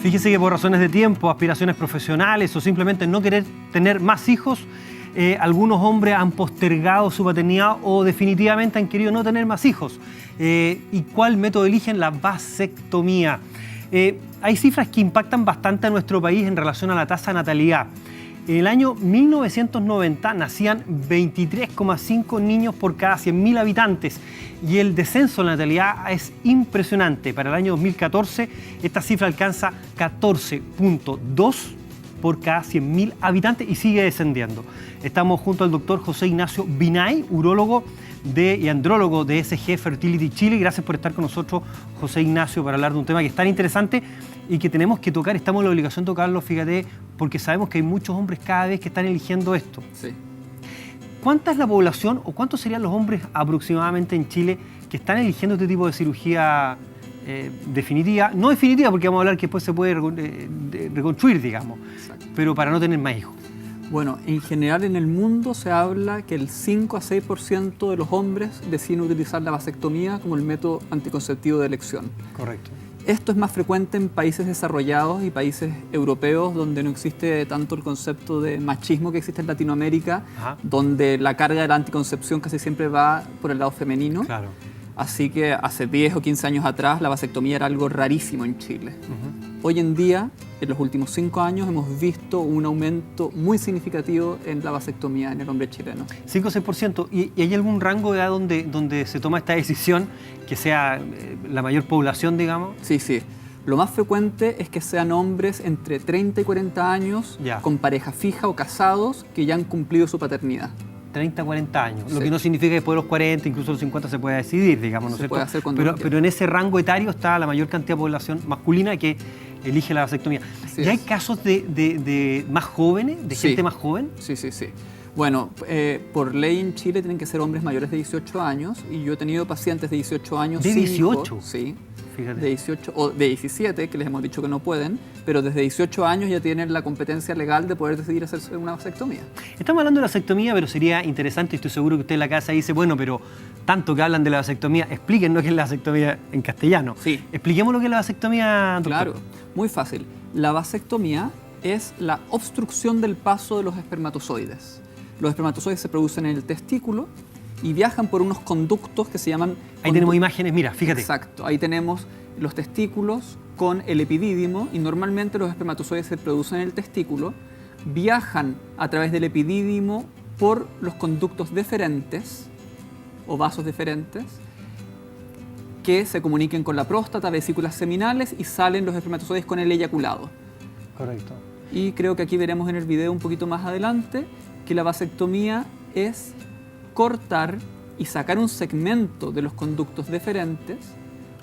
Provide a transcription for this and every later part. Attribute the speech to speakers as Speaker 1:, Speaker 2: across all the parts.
Speaker 1: Fíjese que por razones de tiempo, aspiraciones profesionales o simplemente no querer tener más hijos, algunos hombres han postergado su paternidad o definitivamente han querido no tener más hijos. ¿Y cuál método eligen? La vasectomía. Hay cifras que impactan bastante a nuestro país en relación a la tasa de natalidad. En el año 1990 nacían 23,5 niños por cada 100.000 habitantes y el descenso de la natalidad es impresionante. Para el año 2014 esta cifra alcanza 14,2 por cada 100.000 habitantes y sigue descendiendo. Estamos junto al doctor José Ignacio Binay, urólogo y andrólogo de SG Fertility Chile. Gracias por estar con nosotros, José Ignacio, para hablar de un tema que es tan interesante y que tenemos que tocar. Estamos en la obligación de tocarlo, fíjate, porque sabemos que hay muchos hombres cada vez que están eligiendo esto.
Speaker 2: Sí.
Speaker 1: ¿Cuánta es la población o cuántos serían los hombres aproximadamente en Chile que están eligiendo este tipo de cirugía definitiva? No definitiva, porque vamos a hablar que después se puede reconstruir, digamos, pero para no tener más hijos.
Speaker 2: Bueno, en general en el mundo se habla que el 5 a 6% de los hombres deciden utilizar la vasectomía como el método anticonceptivo de elección.
Speaker 1: Correcto.
Speaker 2: Esto es más frecuente en países desarrollados y países europeos donde no existe tanto el concepto de machismo que existe en Latinoamérica, donde la carga de la anticoncepción casi siempre va por el lado femenino.
Speaker 1: Claro.
Speaker 2: Así que hace 10 o 15 años atrás la vasectomía era algo rarísimo en Chile. Hoy en día, en los últimos 5 años, hemos visto un aumento muy significativo en la vasectomía en el hombre chileno.
Speaker 1: 5 o 6%. ¿Y hay algún rango de edad donde se toma esta decisión, que sea la mayor población, digamos?
Speaker 2: Sí, sí. Lo más frecuente es que sean hombres entre 30 y 40 años, con pareja fija o casados, que ya han cumplido su paternidad.
Speaker 1: 30, 40 años,
Speaker 2: sí.
Speaker 1: Lo que no significa que después de los 40, incluso los 50 se pueda decidir, digamos, ¿no es cierto? Pero en ese rango etario está la mayor cantidad de población masculina que elige la vasectomía. ¿Y hay casos de más jóvenes, de gente más joven?
Speaker 2: Sí, sí, sí. Bueno, por ley en Chile tienen que ser hombres mayores de 18 años y yo he tenido pacientes de 18 años.
Speaker 1: ¿De 18?
Speaker 2: Hijos, sí.
Speaker 1: Fíjate.
Speaker 2: De 18 o de 17, que les hemos dicho que no pueden, pero desde 18 años ya tienen la competencia legal de poder decidir hacerse una vasectomía.
Speaker 1: Estamos hablando de la vasectomía, pero sería interesante, y estoy seguro que usted en la casa dice, bueno, pero tanto que hablan de la vasectomía, explíquenos qué es la vasectomía en castellano.
Speaker 2: Sí.
Speaker 1: Expliquemos lo que es la vasectomía, doctor.
Speaker 2: Claro, muy fácil. La vasectomía es la obstrucción del paso de los espermatozoides. Los espermatozoides se producen en el testículo y viajan por unos conductos que se llaman...
Speaker 1: Ahí tenemos imágenes, mira, fíjate.
Speaker 2: Exacto, ahí tenemos los testículos con el epidídimo y normalmente los espermatozoides se producen en el testículo, viajan a través del epidídimo por los conductos deferentes o vasos deferentes que se comuniquen con la próstata, vesículas seminales y salen los espermatozoides con el eyaculado.
Speaker 1: Correcto.
Speaker 2: Y creo que aquí veremos en el video un poquito más adelante que la vasectomía es cortar y sacar un segmento de los conductos deferentes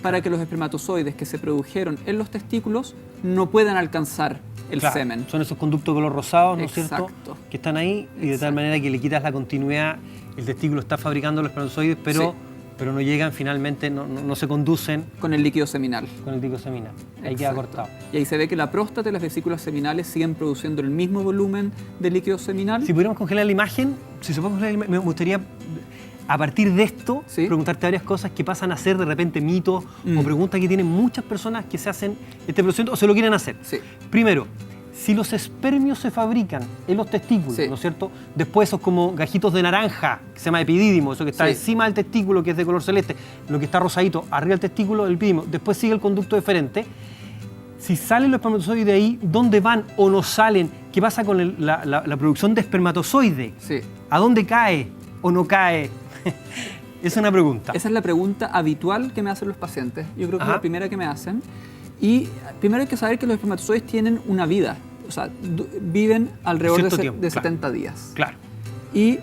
Speaker 2: para que los espermatozoides que se produjeron en los testículos no puedan alcanzar el semen.
Speaker 1: Son esos conductos color rosados, ¿no es cierto?
Speaker 2: Exacto.
Speaker 1: Que están ahí y de tal manera que le quitas la continuidad, el testículo está fabricando los espermatozoides, pero no llegan finalmente, no se conducen
Speaker 2: con el líquido seminal.
Speaker 1: Con el líquido seminal. Ahí queda cortado.
Speaker 2: Y ahí se ve que la próstata y las vesículas seminales siguen produciendo el mismo volumen de líquido seminal.
Speaker 1: Si pudiéramos congelar la imagen, si se puede congelar la imagen, me gustaría, a partir de esto, preguntarte varias cosas que pasan a ser de repente mitos o preguntas que tienen muchas personas que se hacen este procedimiento o se lo quieren hacer.
Speaker 2: Sí.
Speaker 1: Primero, si los espermios se fabrican en los testículos, ¿no es cierto? Después esos como gajitos de naranja, que se llama epidídimo, eso que está encima del testículo, que es de color celeste, lo que está rosadito, arriba del testículo, el epidídimo, después sigue el conducto deferente. Si salen los espermatozoides de ahí, ¿dónde van o no salen? ¿Qué pasa con la producción de espermatozoide?
Speaker 2: Sí.
Speaker 1: ¿A dónde cae o no cae? Es una pregunta.
Speaker 2: Esa es la pregunta habitual que me hacen los pacientes. Yo creo que es la primera que me hacen. Y primero hay que saber que los espermatozoides tienen una vida. O sea, viven alrededor de 70 días.
Speaker 1: Claro.
Speaker 2: Y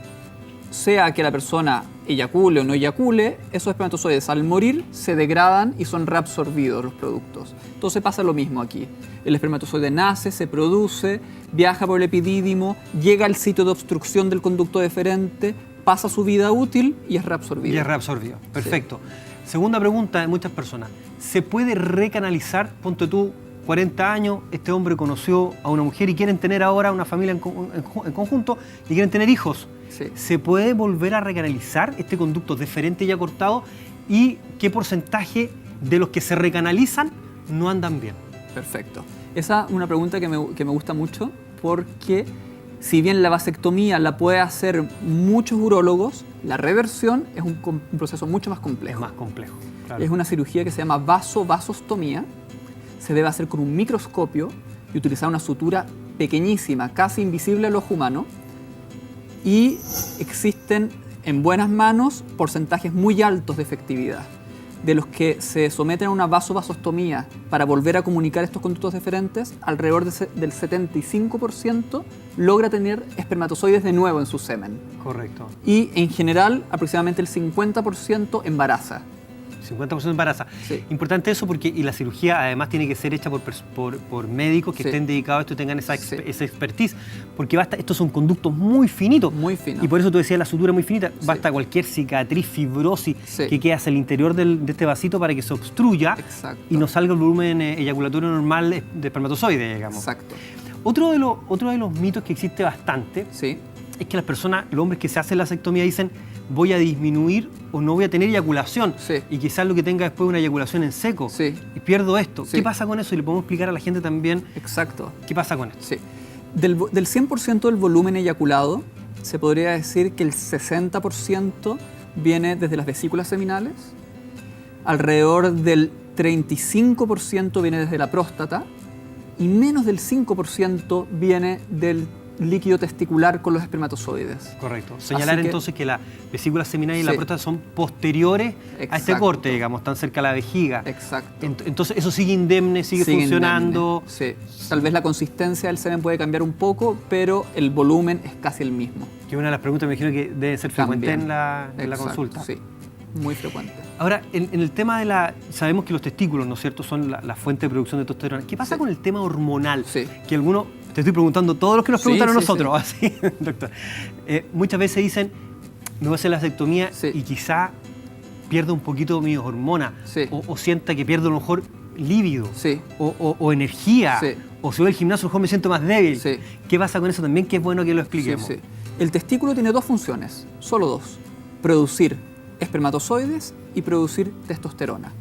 Speaker 2: sea que la persona eyacule o no eyacule, esos espermatozoides al morir se degradan y son reabsorbidos los productos. Entonces pasa lo mismo aquí. El espermatozoide nace, se produce, viaja por el epidídimo, llega al sitio de obstrucción del conducto deferente, pasa su vida útil y es reabsorbido.
Speaker 1: Y es reabsorbido. Perfecto. Sí. Segunda pregunta de muchas personas. ¿Se puede recanalizar? Ponte tú, 40 años, este hombre conoció a una mujer y quieren tener ahora una familia en conjunto y quieren tener hijos.
Speaker 2: Sí.
Speaker 1: ¿Se puede volver a recanalizar este conducto deferente ya cortado? ¿Y qué porcentaje de los que se recanalizan no andan bien?
Speaker 2: Perfecto. Esa es una pregunta que me gusta mucho porque si bien la vasectomía la puede hacer muchos urólogos, la reversión es un proceso mucho más complejo.
Speaker 1: Es más complejo, claro.
Speaker 2: Es una cirugía que se llama vasostomía. Se debe hacer con un microscopio y utilizar una sutura pequeñísima, casi invisible al ojo humano. Y existen en buenas manos porcentajes muy altos de efectividad. De los que se someten a una vasostomía para volver a comunicar estos conductos deferentes, alrededor del 75% logra tener espermatozoides de nuevo en su semen.
Speaker 1: Correcto.
Speaker 2: Y en general, aproximadamente el 50% embaraza.
Speaker 1: 50% embaraza.
Speaker 2: Sí.
Speaker 1: Importante eso porque y la cirugía además tiene que ser hecha por médicos que
Speaker 2: Sí.
Speaker 1: estén dedicados a esto y tengan esa
Speaker 2: Sí.
Speaker 1: expertise, porque estos son conductos muy finitos.
Speaker 2: Muy finos.
Speaker 1: Y por eso tú decías la sutura muy finita,
Speaker 2: Sí.
Speaker 1: basta cualquier cicatriz, fibrosis
Speaker 2: Sí.
Speaker 1: que quede hacia el interior de este vasito para que se obstruya
Speaker 2: Exacto.
Speaker 1: y no salga el volumen eyaculatorio normal de espermatozoide, digamos.
Speaker 2: Exacto.
Speaker 1: Otro de los mitos que existe bastante
Speaker 2: Sí.
Speaker 1: es que las personas, los hombres que se hacen la vasectomía dicen voy a disminuir o no voy a tener eyaculación.
Speaker 2: Sí.
Speaker 1: Y quizás lo que tenga después es una eyaculación en seco.
Speaker 2: Sí.
Speaker 1: Y pierdo esto.
Speaker 2: Sí.
Speaker 1: ¿Qué pasa con eso? Y le podemos explicar a la gente también
Speaker 2: Exacto.
Speaker 1: qué pasa con esto.
Speaker 2: Sí. Del 100% del volumen eyaculado, se podría decir que el 60% viene desde las vesículas seminales, alrededor del 35% viene desde la próstata y menos del 5% viene del líquido testicular con los espermatozoides.
Speaker 1: Correcto. Señalar
Speaker 2: Así que-
Speaker 1: entonces que la vesícula seminal y la
Speaker 2: Sí.
Speaker 1: próstata son posteriores a este
Speaker 2: Exacto.
Speaker 1: corte, digamos, están cerca de la vejiga.
Speaker 2: Exacto.
Speaker 1: Entonces eso sigue indemne, sigue funcionando.
Speaker 2: indemne. Sí. Tal vez la consistencia del semen puede cambiar un poco, pero el volumen es casi el mismo.
Speaker 1: Que una de las preguntas me imagino que debe ser frecuente
Speaker 2: También.
Speaker 1: en la
Speaker 2: Exacto,
Speaker 1: consulta.
Speaker 2: Sí, muy frecuente.
Speaker 1: Ahora, en el tema de sabemos que los testículos, ¿no es cierto?, son la fuente de producción de testosterona. ¿Qué pasa
Speaker 2: Sí.
Speaker 1: con el tema hormonal?
Speaker 2: Sí.
Speaker 1: Que algunos, te estoy preguntando todos los que nos
Speaker 2: Sí,
Speaker 1: preguntaron a
Speaker 2: sí,
Speaker 1: nosotros, así, doctor. Muchas veces dicen, me voy a hacer la vasectomía
Speaker 2: Sí.
Speaker 1: y quizá pierda un poquito mis hormonas.
Speaker 2: Sí.
Speaker 1: O sienta que pierdo a lo mejor líbido.
Speaker 2: Sí.
Speaker 1: O energía.
Speaker 2: Sí.
Speaker 1: O si voy al gimnasio, a lo mejor me siento más débil.
Speaker 2: Sí.
Speaker 1: ¿Qué pasa con eso también? Que es bueno que lo
Speaker 2: Sí,
Speaker 1: expliquemos.
Speaker 2: sí. El testículo tiene dos funciones, solo dos. Producir espermatozoides y producir testosterona.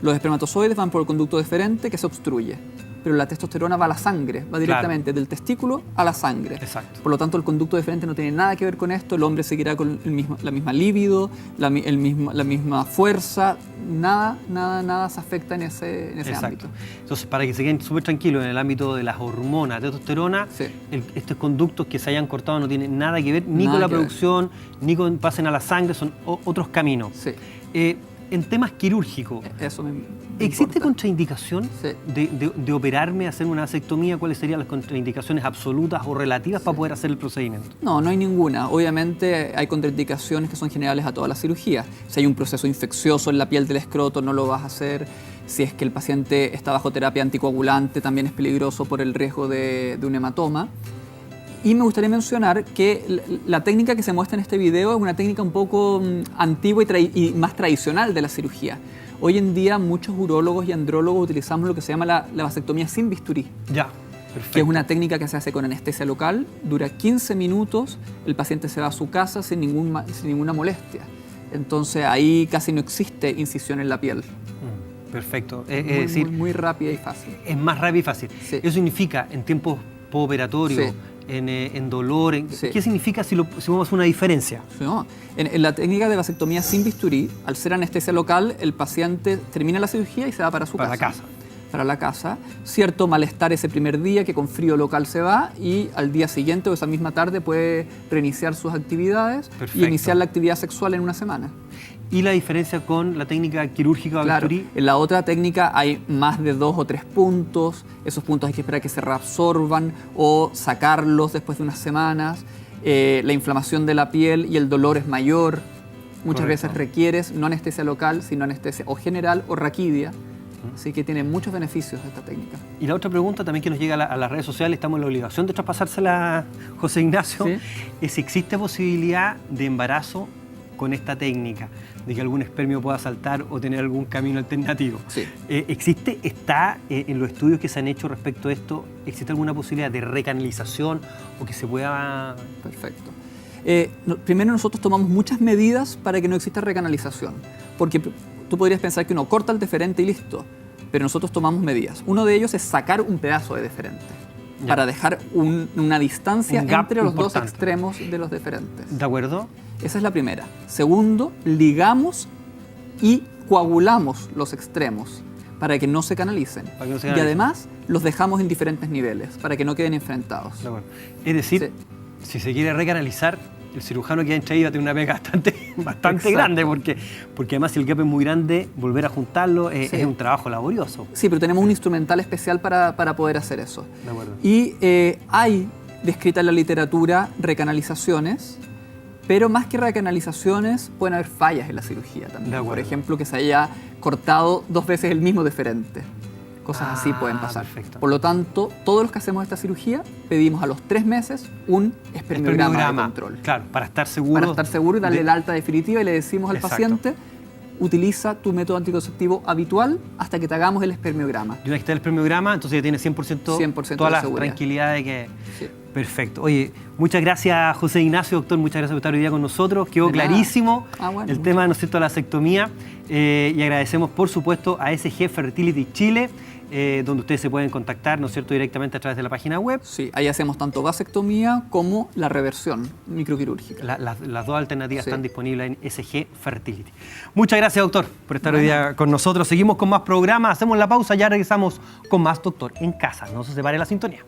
Speaker 2: Los espermatozoides van por el conducto deferente que se obstruye, pero la testosterona va a la sangre, va directamente del testículo a la sangre.
Speaker 1: Exacto.
Speaker 2: Por lo tanto, el conducto deferente no tiene nada que ver con esto, el hombre seguirá con la misma libido, la misma fuerza, nada se afecta en ese
Speaker 1: Exacto.
Speaker 2: ámbito.
Speaker 1: Entonces, para que se queden súper tranquilos en el ámbito de las hormonas, testosterona,
Speaker 2: Sí.
Speaker 1: estos conductos que se hayan cortado no tienen nada que ver ni
Speaker 2: Nada
Speaker 1: con la
Speaker 2: que ver.
Speaker 1: producción, ni con pasen a la sangre, son otros caminos.
Speaker 2: Sí,
Speaker 1: En temas quirúrgicos,
Speaker 2: eso me
Speaker 1: ¿existe
Speaker 2: importa.
Speaker 1: contraindicación
Speaker 2: Sí.
Speaker 1: de operarme, hacer una vasectomía? ¿Cuáles serían las contraindicaciones absolutas o relativas para poder hacer el procedimiento?
Speaker 2: No hay ninguna. Obviamente hay contraindicaciones que son generales a todas las cirugías. Si hay un proceso infeccioso en la piel del escroto, no lo vas a hacer. Si es que el paciente está bajo terapia anticoagulante, también es peligroso por el riesgo de un hematoma. Y me gustaría mencionar que la técnica que se muestra en este video es una técnica un poco antigua y más tradicional de la cirugía. Hoy en día muchos urólogos y andrólogos utilizamos lo que se llama la vasectomía sin bisturí,
Speaker 1: Ya, perfecto.
Speaker 2: que es una técnica que se hace con anestesia local, dura 15 minutos, el paciente se va a su casa sin ninguna molestia. Entonces ahí casi no existe incisión en la piel.
Speaker 1: Perfecto.
Speaker 2: Muy,
Speaker 1: Es decir,
Speaker 2: muy rápida y fácil.
Speaker 1: es más rápido y fácil.
Speaker 2: Sí.
Speaker 1: Eso significa en tiempos postoperatorios,
Speaker 2: Sí.
Speaker 1: en dolor.
Speaker 2: Sí.
Speaker 1: ¿Qué significa si vamos a hacer una diferencia?
Speaker 2: ¿No? En la técnica de vasectomía sin bisturí, al ser anestesia local, el paciente termina la cirugía y se va para su
Speaker 1: Para la
Speaker 2: casa.
Speaker 1: casa.
Speaker 2: Para la casa. Cierto malestar ese primer día, que con frío local se va, y al día siguiente o esa misma tarde puede reiniciar sus actividades
Speaker 1: Perfecto.
Speaker 2: y iniciar la actividad sexual en una semana.
Speaker 1: ¿Y la diferencia con la técnica quirúrgica a
Speaker 2: Claro,
Speaker 1: bisturí?
Speaker 2: en la otra técnica hay más de 2 o 3 puntos. Esos puntos hay que esperar que se reabsorban o sacarlos después de unas semanas. La inflamación de la piel y el dolor es mayor. Muchas
Speaker 1: Correcto.
Speaker 2: veces requieres no anestesia local, sino anestesia o general o raquidia. Así que tiene muchos beneficios esta técnica.
Speaker 1: Y la otra pregunta también que nos llega a las redes sociales, estamos en la obligación de traspasársela a José Ignacio,
Speaker 2: Sí.
Speaker 1: es si existe posibilidad de embarazo con esta técnica, de que algún espermio pueda saltar o tener algún camino alternativo.
Speaker 2: Sí.
Speaker 1: ¿Está en los estudios que se han hecho respecto a esto, existe alguna posibilidad de recanalización o que se pueda...
Speaker 2: Perfecto. Primero nosotros tomamos muchas medidas para que no exista recanalización. Porque tú podrías pensar que uno corta el deferente y listo. pero nosotros tomamos medidas. Uno de ellos es sacar un pedazo de deferente
Speaker 1: Ya.
Speaker 2: para dejar una distancia
Speaker 1: Un gap
Speaker 2: entre los dos
Speaker 1: importante.
Speaker 2: extremos de los deferentes.
Speaker 1: ¿De acuerdo?
Speaker 2: Esa es la primera. Segundo, ligamos y coagulamos los extremos para que no se canalicen.
Speaker 1: Para que no se
Speaker 2: Y
Speaker 1: canalicen.
Speaker 2: además los dejamos en diferentes niveles para que no queden enfrentados.
Speaker 1: De acuerdo. Es decir, si se quiere recanalizar, el cirujano que entra ahí va a tener una pega bastante
Speaker 2: Exacto.
Speaker 1: grande, porque además si el gap es muy grande, volver a juntarlo
Speaker 2: Sí.
Speaker 1: es un trabajo laborioso.
Speaker 2: Sí, pero tenemos un instrumental especial para poder hacer eso.
Speaker 1: De acuerdo.
Speaker 2: Y hay descrita en la literatura recanalizaciones, pero más que recanalizaciones pueden haber fallas en la cirugía también.
Speaker 1: De acuerdo.
Speaker 2: Por ejemplo, que se haya cortado 2 veces el mismo deferente. Cosas así pueden pasar.
Speaker 1: Perfecto.
Speaker 2: Por lo tanto, todos los que hacemos esta cirugía pedimos a los 3 meses un espermiograma de control.
Speaker 1: Claro, para estar seguro.
Speaker 2: Para estar seguro y darle
Speaker 1: de-
Speaker 2: el alta definitiva y le decimos al
Speaker 1: Exacto.
Speaker 2: paciente, utiliza tu método anticonceptivo habitual hasta que te hagamos el espermiograma.
Speaker 1: Y una vez que está el espermiograma, entonces ya tiene 100%,
Speaker 2: 100%
Speaker 1: toda
Speaker 2: de
Speaker 1: la
Speaker 2: seguridad.
Speaker 1: tranquilidad de que...
Speaker 2: Sí.
Speaker 1: Perfecto. Oye, muchas gracias José Ignacio, doctor, muchas gracias por estar hoy día con nosotros. Quedó
Speaker 2: De nada.
Speaker 1: clarísimo
Speaker 2: Bueno,
Speaker 1: el tema, ¿no es cierto?, de la vasectomía. Y agradecemos, por supuesto, a SG Fertility Chile, donde ustedes se pueden contactar, ¿no es cierto?, directamente a través de la página web.
Speaker 2: Sí, ahí hacemos tanto vasectomía como la reversión microquirúrgica.
Speaker 1: Las dos alternativas
Speaker 2: Sí.
Speaker 1: están disponibles en SG Fertility. Muchas gracias, doctor, por estar hoy día con nosotros. Seguimos con más programas, hacemos la pausa, ya regresamos con más Doctor en Casa. No se separe la sintonía.